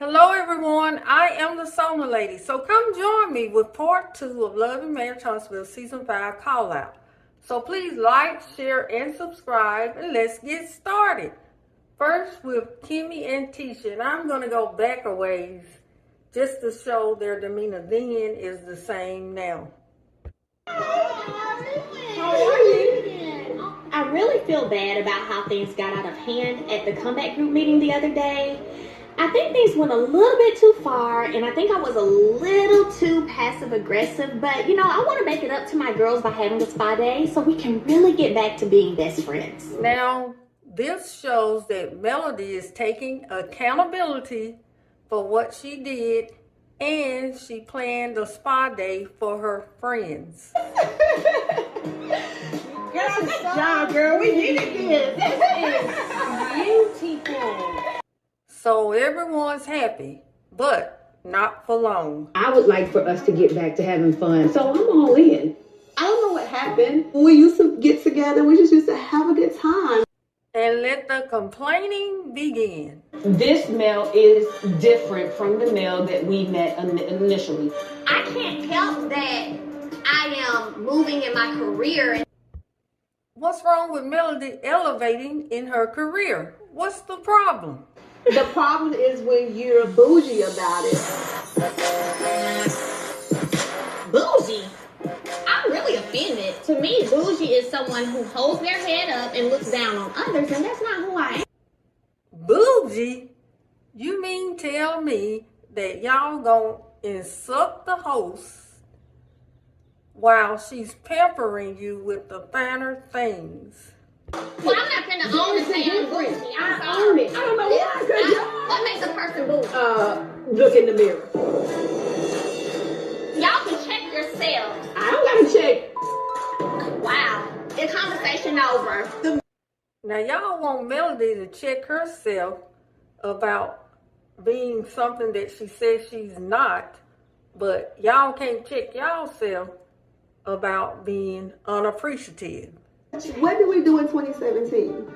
Hello everyone, I am the Sona Lady. So come join me with part 2 of Love and Marriage Huntsville Season 5 Call Out. So please like, share, and subscribe, and let's get started. First with Kimmy and Tisha, and I'm going to go back a ways just to show their demeanor then is the same now. How are you? I really feel bad about how things got out of hand at the comeback group meeting the other day. I think things went a little bit too far, and I think I was a little too passive-aggressive, but, I want to make it up to my girls by having a spa day so we can really get back to being best friends. Now, this shows that Melody is taking accountability for what she did, and she planned a spa day for her friends. Good job, girl. We needed this. This is beautiful. So everyone's happy, but not for long. I would like for us to get back to having fun, so I'm all in. I don't know what happened. When we used to get together, we just used to have a good time. And let the complaining begin. This male is different from the male that we met initially. I can't help that I am moving in my career. What's wrong with Melody elevating in her career? What's the problem? The problem is when you're bougie about it. Bougie? I'm really offended. To me, bougie is someone who holds their head up and looks down on others, and that's not who I am. Bougie? You mean tell me that y'all gonna insult the host while she's pampering you with the finer things? Well, I'm not gonna own and say I'm bougie. I'm sorry. I don't know why. What makes a person bougie? Look in the mirror. Y'all can check yourselves. I don't gotta check. Wow. The conversation over. Now y'all want Melody to check herself about being something that she says she's not, but y'all can't check y'allself about being unappreciative. What did we do in 2017?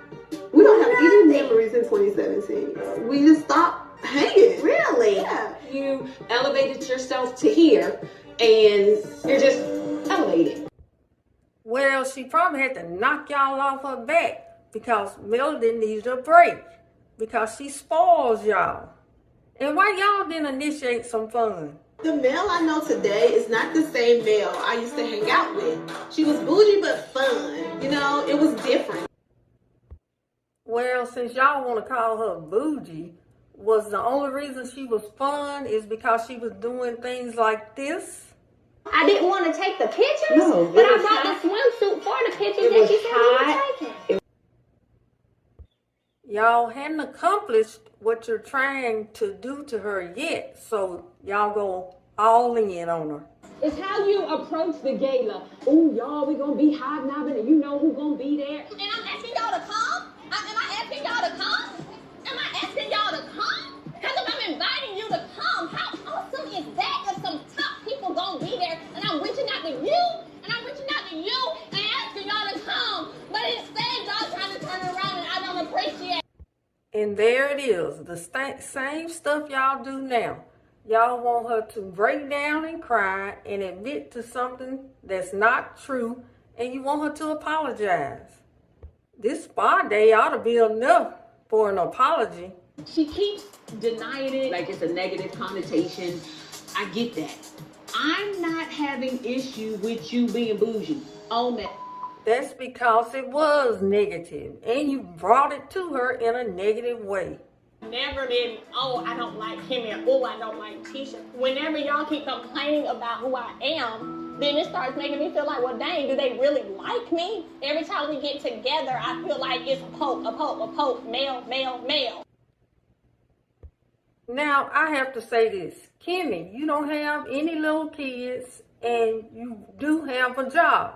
We don't have any memories in 2017. We just stopped hanging. Really? Yeah. You elevated yourself to here, and you're just elevated. Well, she probably had to knock y'all off her back because Melody needed a break because she spoils y'all. And why y'all didn't initiate some fun? The male I know today is not the same male I used to hang out with. She was bougie but fun. It was different. Well, since y'all want to call her bougie, was the only reason she was fun is because she was doing things like this? I didn't want to take the pictures, No, but I was brought hot. the swimsuit for the pictures It that was she said hot. we were taking. Y'all hadn't accomplished what you're trying to do to her yet, so y'all go all in on her. It's how you approach the gala. Oh, y'all, we gonna be hobnobbing, and you know who gonna be there. And I'm asking y'all to come? Am I asking y'all to come? Am I asking y'all to come? Because if I'm inviting you to come, how awesome is that if some top people gonna be there and I'm reaching out to you and asking y'all to come? But instead, y'all trying to turn around and I don't appreciate it. And there it is, the same stuff y'all do now. Y'all want her to break down and cry and admit to something that's not true, and you want her to apologize. This spa day ought to be enough for an apology. She keeps denying it like it's a negative connotation. I get that. I'm not having issue with you being bougie. Own that. That's because it was negative, and you brought it to her in a negative way. Never been, oh, I don't like him, and oh, I don't like Tisha. Whenever y'all keep complaining about who I am, then it starts making me feel like, well, dang, do they really like me? Every time we get together, I feel like it's a poke, male. Now, I have to say this. Kimmy, you don't have any little kids, and you do have a job.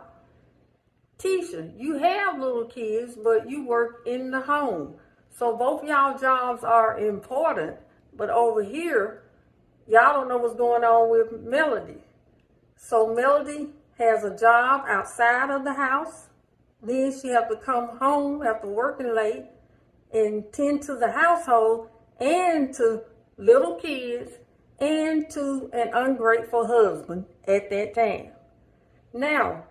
Tisha, you have little kids, but you work in the home. So both y'all jobs are important, but over here, y'all don't know what's going on with Melody. So Melody has a job outside of the house. Then she have to come home after working late and tend to the household and to little kids, and to an ungrateful husband at that time. Now,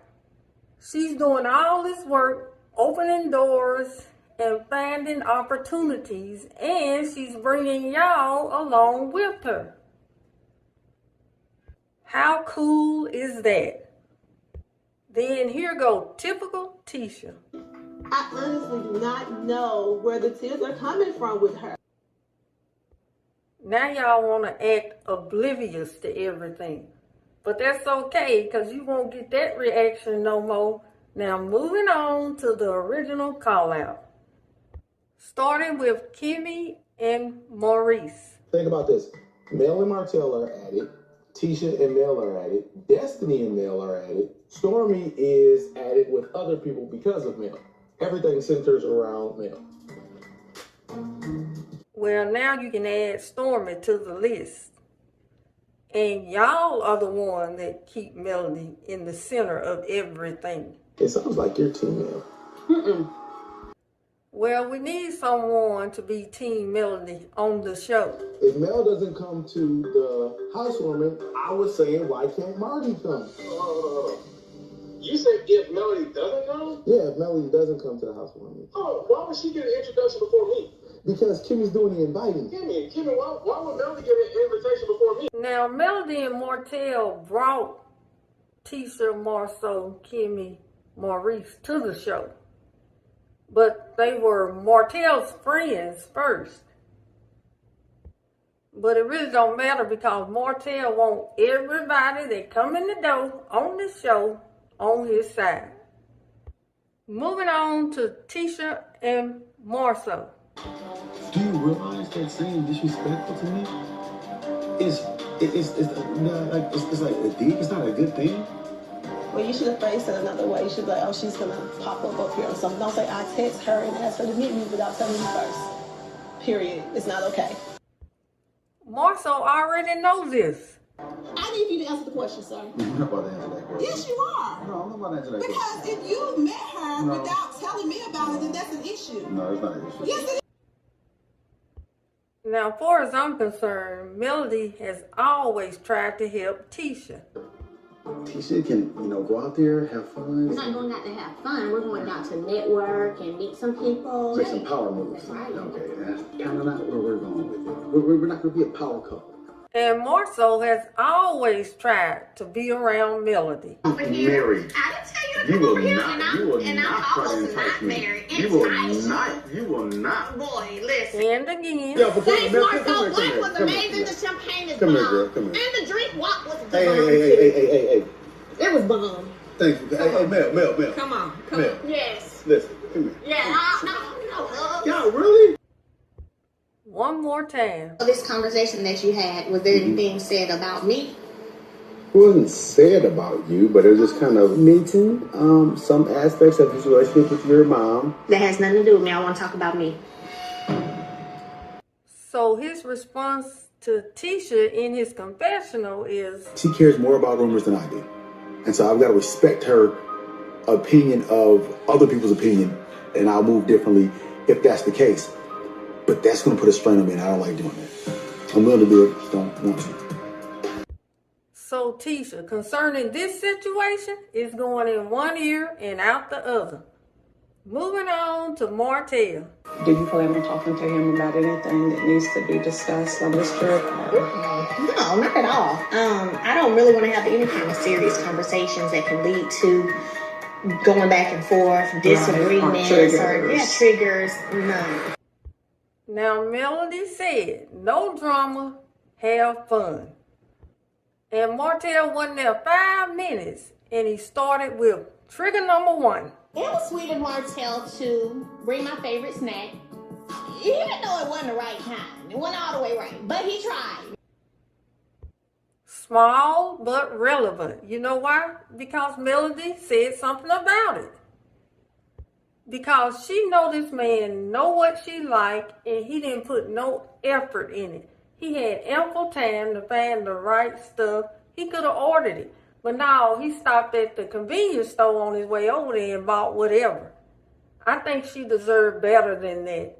she's doing all this work, opening doors and finding opportunities, and she's bringing y'all along with her. How cool is that? Then here go typical Tisha. I honestly do not know where the tears are coming from with her. Now y'all want to act oblivious to everything. But that's okay, because you won't get that reaction no more. Now moving on to the original call out. Starting with Kimmy and Maurice. Think about this. Mel and Martell are at it. Tisha and Mel are at it. Destiny and Mel are at it. Stormy is at it with other people because of Mel. Everything centers around Mel. Well, now you can add Stormy to the list. And y'all are the one that keep Melody in the center of everything. It sounds like your team, Mel. Mm-mm. Well, we need someone to be Team Melody on the show. If Mel doesn't come to the housewarming, I was saying, why can't Marty come? You said if Melody doesn't come? Yeah, if Melody doesn't come to the housewarming. Oh, why would she get an introduction before me? Because Kimmy's doing the inviting. Kimmy, why would Melody get an invitation before me? Now, Melody and Martell brought Tisha, Marceau, Kimmy, Maurice to the show. But they were Martell's friends first. But it really don't matter because Martell wants everybody that come in the door on this show on his side. Moving on to Tisha and Marceau. Do you realize that saying disrespectful to me is like a deep? It's not a good thing. Well, you should have phrased it another way. You should be like, oh, she's gonna pop up here or something. Don't say I text her and ask her to meet me without telling me first. Period. It's not okay. Marceau already knows this. I need you to answer the question, sir. I'm not about to answer that question. Yes, you are. No, I'm not about to answer that Because question. if you met her No. without telling me about it, then that's an issue. No, it's not an issue. Yes, it is. Now, as far as I'm concerned, Melody has always tried to help Tisha. Tisha can, go out there, have fun. We're not going out to have fun. We're going out to network and meet some people. Make some power moves. That's right. Okay, that's kind of not where we're going with it. We're not going to be a power couple. And Marceau has always tried to be around Melody. Married. I didn't tell you to You come will over here, not. and You will I'm not try to almost entice not me. married. You will not. You will not. Boy, listen. And again, Yeah, but Thanks, come Marceau. here, Life was come here. amazing. The champagne is Come here, bomb. girl, come here. And the drink walk was bomb. Hey. It was bomb. Thank you. Hey, Mel. Come on. Mel. Yes. Listen, come here. Yeah. No. Y'all really? one more time. This conversation that you had, was there anything said about me? It wasn't said about you, but it was just kind of mentioned some aspects of his relationship with your mom. That has nothing to do with me. I want to talk about me. So his response to Tisha in his confessional is, She cares more about rumors than I do. And so I've got to respect her opinion of other people's opinion, and I'll move differently if that's the case. But that's going to put a strain on me, and I don't like doing that. I'm willing to do it, just don't want to. so Tisha, concerning this situation, is going in one ear and out the other. Moving on to Martell. Do you plan on talking to him about anything that needs to be discussed on this trip? No, not at all. I don't really want to have any kind of serious conversations that can lead to going back and forth, disagreements, triggers, none. Now, Melody said, no drama, have fun. And Martell wasn't there 5 minutes, and he started with trigger number 1. It was sweet of Martell to bring my favorite snack, even though it wasn't the right kind. It wasn't all the way right, but he tried. Small but relevant. You know why? Because Melody said something about it. Because she know this man know what she like, and he didn't put no effort in it. He had ample time to find the right stuff. He could have ordered it. But no, he stopped at the convenience store on his way over there and bought whatever. I think she deserved better than that.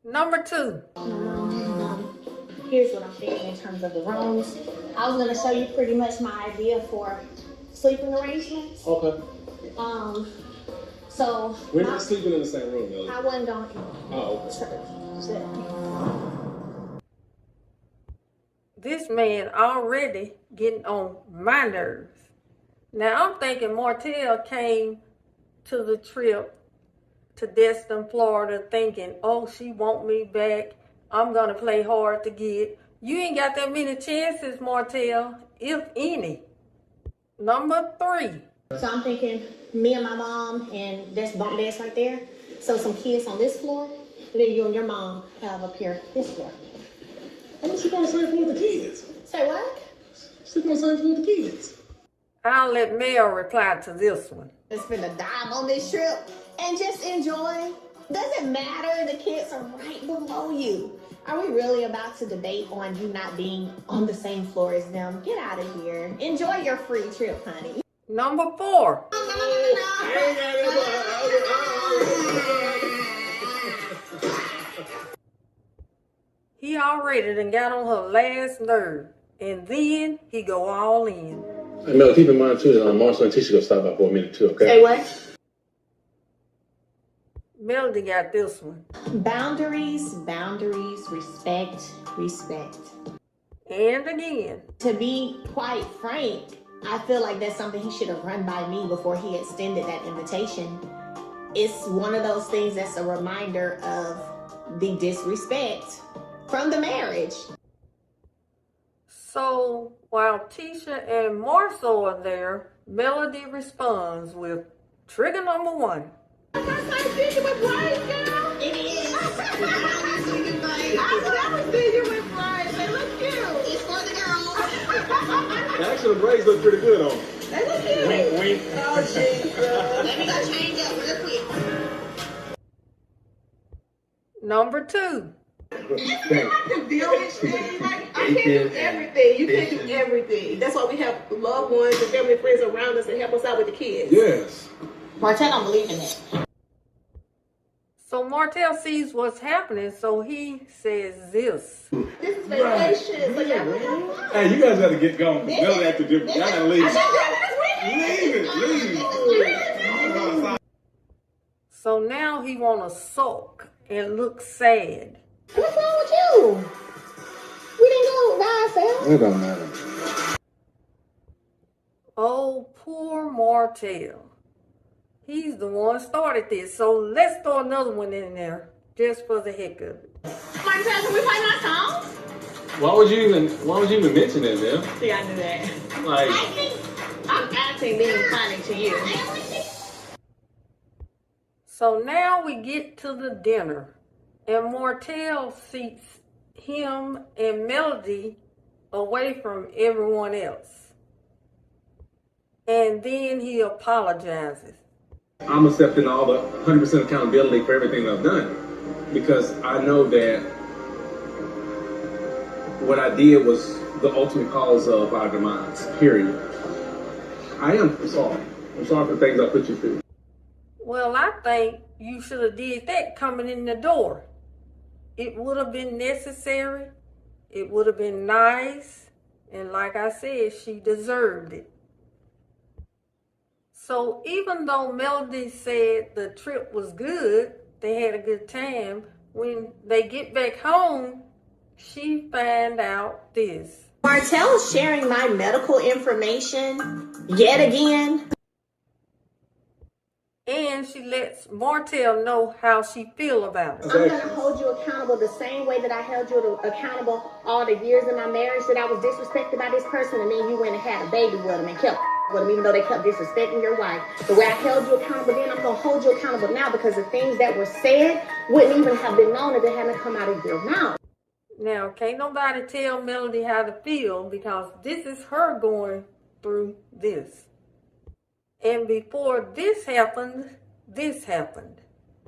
Number 2. Here's what I'm thinking in terms of the rooms. I was gonna show you pretty much my idea for sleeping arrangements. Okay. So We're not sleeping in the same room, though. I wasn't gonna. Oh, okay. This man already getting on my nerves. Now I'm thinking Martell came to the trip to Destin, Florida, thinking, oh, she want me back. I'm gonna play hard to get. You ain't got that many chances, Martell, if any. Number 3. So I'm thinking me and my mom, and that's bunk beds right there. So some kids on this floor, and then you and your mom have up here this floor. How much you gonna say for the kids? Say what? She gonna say for the kids. I'll let Mel reply to this one. Let's spend a dime on this trip and just enjoy. Doesn't matter, the kids are right below you. Are we really about to debate on you not being on the same floor as them? Get out of here. Enjoy your free trip, honey. Number 4. He already done got on her last nerve, and then he go all in. Hey, Mel, keep in mind, too, that Marshall and Tisha gonna stop by for a minute, too, okay? Say what? Melody got this one. Boundaries, boundaries, respect, respect. And again. To be quite frank, I feel like that's something he should have run by me before he extended that invitation. It's one of those things that's a reminder of the disrespect from the marriage. So while Tisha and Marcel are there, Melody responds with trigger number 1. It is. I've never seen you with braids. They look cute. It's for the girls. Actually, the braids look pretty good on them. They look cute. Wink, wink. Oh, Jesus. Let me go change up real quick. Number 2. I can deal with things. I can't do everything. You can't do everything. That's why we have loved ones and family friends around us and help us out with the kids. Yes. Martell don't believe in that. So Martell sees what's happening, so he says this. This is vacation. So y'all will have fun. Hey, you guys gotta get going. Y'all have to do. Y'all gotta leave. Leave. So now he wanna sulk and look sad. What's wrong with you? We didn't go by ourselves. It don't matter. Oh, poor Martell. He's the one started this, so let's throw another one in there, just for the heck of it. Martell, can we play my song? Why would you even mention it, man? See, I knew that. Like, I'm acting being funny to you. So now we get to the dinner, and Martell seats him and Melody away from everyone else. And then he apologizes. I'm accepting all the 100% accountability for everything I've done, because I know that what I did was the ultimate cause of our demise, period. I am sorry. I'm sorry for things I put you through. Well, I think you should have did that coming in the door. It would have been necessary. It would have been nice. And like I said, she deserved it. So even though Melody said the trip was good, they had a good time, when they get back home, she found out this. Martell is sharing my medical information yet again. And she lets Martell know how she feel about it. I'm going to hold you accountable the same way that I held you accountable all the years in my marriage that I was disrespected by this person, and then you went and had a baby with him and kept with him, even though they kept disrespecting your wife. The way I held you accountable then, I'm going to hold you accountable now, because the things that were said wouldn't even have been known if it hadn't come out of your mouth. Now, can't nobody tell Melody how to feel, because this is her going through this. And before this happened, this happened.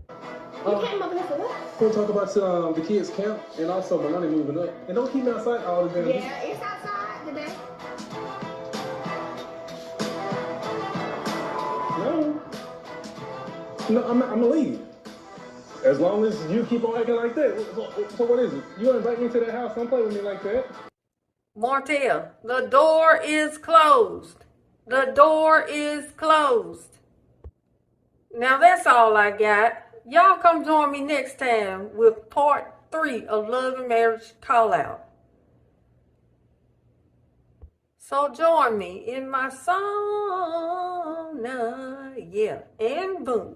You came over here for what? We'll talk about the kids' camp and also Melanie moving up. And don't keep me outside all the time. Yeah, it's outside today. No, I'm gonna leave. As long as you keep on acting like that. So what is it? You invite me to that house, don't play with me like that. Martell, the door is closed. The door is closed. Now that's all I got. Y'all come join me next time with part 3 of Love and Marriage Call Out. So join me in my sauna, yeah, and boom.